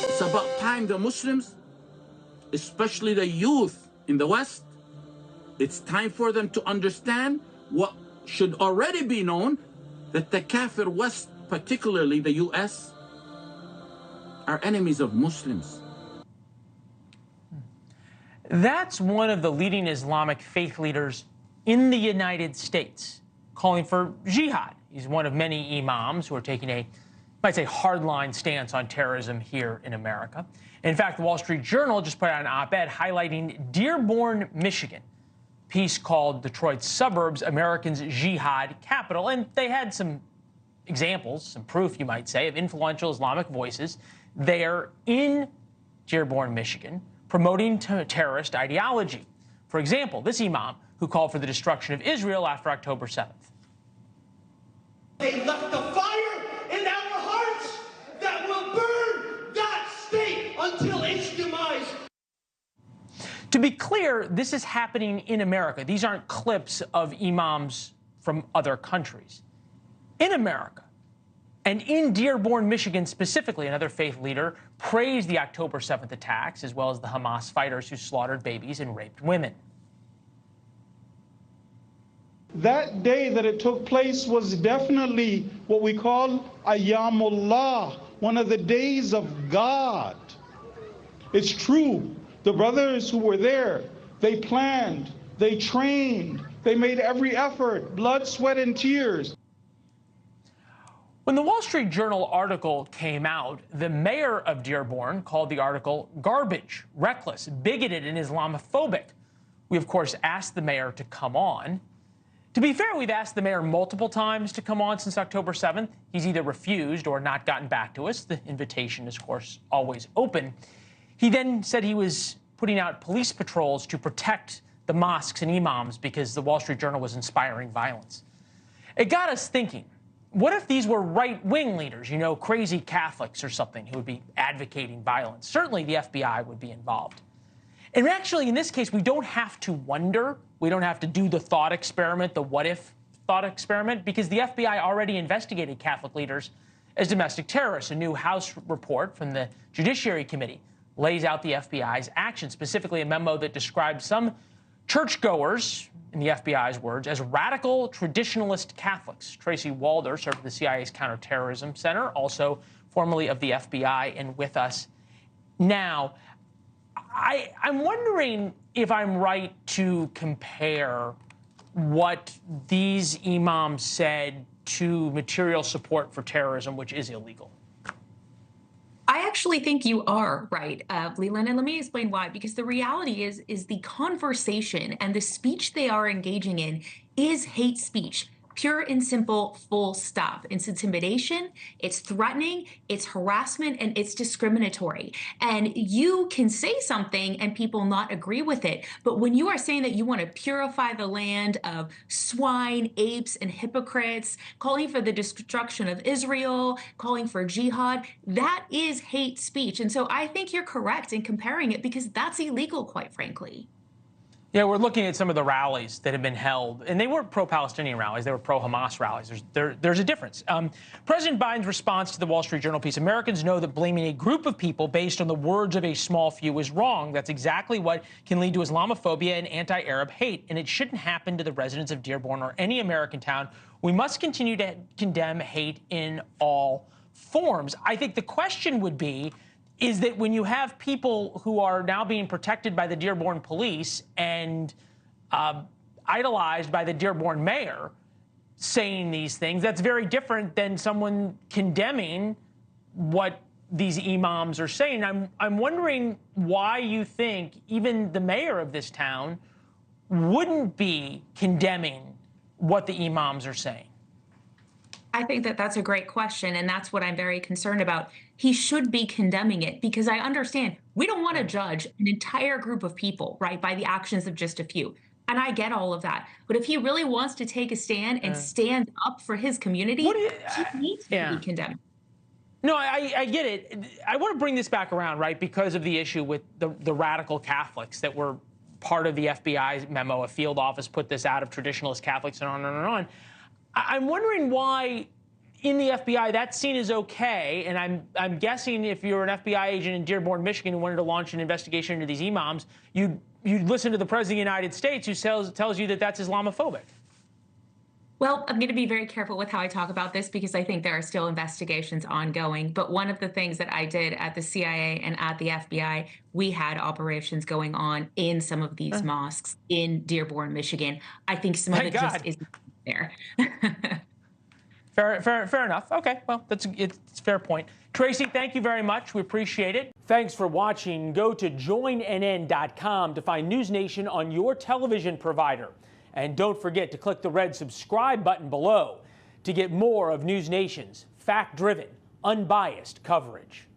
It's about time the Muslims, especially the youth in the West, it's time for them to understand what should already be known, that the Kafir West, particularly the US, are enemies of Muslims. That's one of the leading Islamic faith leaders in the United States calling for jihad. He's one of many imams who are taking a, might say, hardline stance on terrorism here in America. In fact, the Wall Street Journal just put out an op-ed highlighting Dearborn, Michigan, a piece called Detroit's Suburbs, Americans' Jihad Capital. And they had some examples, some proof, you might say, of influential Islamic voices there in Dearborn, Michigan, promoting terrorist ideology. For example, this imam who called for the destruction of Israel after October 7th. They left a fire in our hearts that will burn that state until its demise. To be clear, this is happening in America. These aren't clips of imams from other countries. In America, and in Dearborn, Michigan specifically, another faith leader praised the October 7th attacks, as well as the Hamas fighters who slaughtered babies and raped women. That day that it took place was definitely what we call Ayyamullah, one of the days of God. It's true. The brothers who were there, they planned, they trained, they made every effort, blood, sweat, and tears. When the Wall Street Journal article came out, the mayor of Dearborn called the article garbage, reckless, bigoted, and Islamophobic. We, of course, asked the mayor to come on. To be fair, we've asked the mayor multiple times to come on since October 7th. He's either refused or not gotten back to us. The invitation is, of course, always open. He then said he was putting out police patrols to protect the mosques and imams because the Wall Street Journal was inspiring violence. It got us thinking. What if these were right-wing leaders, you know, crazy Catholics or something, who would be advocating violence? Certainly the FBI would be involved. And actually, in this case, we don't have to wonder. We don't have to do the thought experiment, the what-if thought experiment, because the FBI already investigated Catholic leaders as domestic terrorists. A new House report from the Judiciary Committee lays out the FBI's actions, specifically a memo that describes some churchgoers, in the FBI's words, as radical traditionalist Catholics. Tracy Walder served at the CIA's Counterterrorism Center, also formerly of the FBI, and with us now. I'm wondering if I'm right to compare what these imams said to material support for terrorism, which is illegal. I actually think you are right, Leland, and let me explain why. Because the reality is the conversation and the speech they are engaging in is hate speech. Pure and simple, full stop. It's intimidation, it's threatening, it's harassment, and it's discriminatory. And you can say something and people not agree with it. But when you are saying that you want to purify the land of swine, apes, and hypocrites, calling for the destruction of Israel, calling for jihad, that is hate speech. And so I think you're correct in comparing it because that's illegal, quite frankly. Yeah, we're looking at some of the rallies that have been held, and they weren't pro-Palestinian rallies, they were pro-Hamas rallies. There's a difference. President Biden's response to the Wall Street Journal piece, Americans know that blaming a group of people based on the words of a small few is wrong. That's exactly what can lead to Islamophobia and anti-Arab hate, and it shouldn't happen to the residents of Dearborn or any American town. We must continue to condemn hate in all forms. I think the question would be, is that when you have people who are now being protected by the Dearborn police and idolized by the Dearborn mayor saying these things, that's very different than someone condemning what these imams are saying. I'm wondering why you think even the mayor of this town wouldn't be condemning what the imams are saying. I think that that's a great question, and that's what I'm very concerned about. He should be condemning it because I understand we don't want to judge an entire group of people, right, by the actions of just a few. And I get all of that. But if he really wants to take a stand and stand up for his community, he needs to be condemned. No, I get it. I want to bring this back around, right, because of the issue with the radical Catholics that were part of the FBI's memo. A field office put this out of traditionalist Catholics and on and on and on. I'm wondering why, in the FBI, that scene is okay, and I'm guessing if you're an FBI agent in Dearborn, Michigan, who wanted to launch an investigation into these imams, you'd listen to the President of the United States, who tells you that that's Islamophobic. Well, I'm going to be very careful with how I talk about this because I think there are still investigations ongoing. But one of the things that I did at the CIA and at the FBI, we had operations going on in some of these mosques in Dearborn, Michigan. I think some of it just isn't there. Fair enough. Okay, well, it's a fair point. Tracy, thank you very much. We appreciate it. Thanks for watching. Go to joinnn.com to find News Nation on your television provider. And don't forget to click the red subscribe button below to get more of News Nation's fact-driven, unbiased coverage.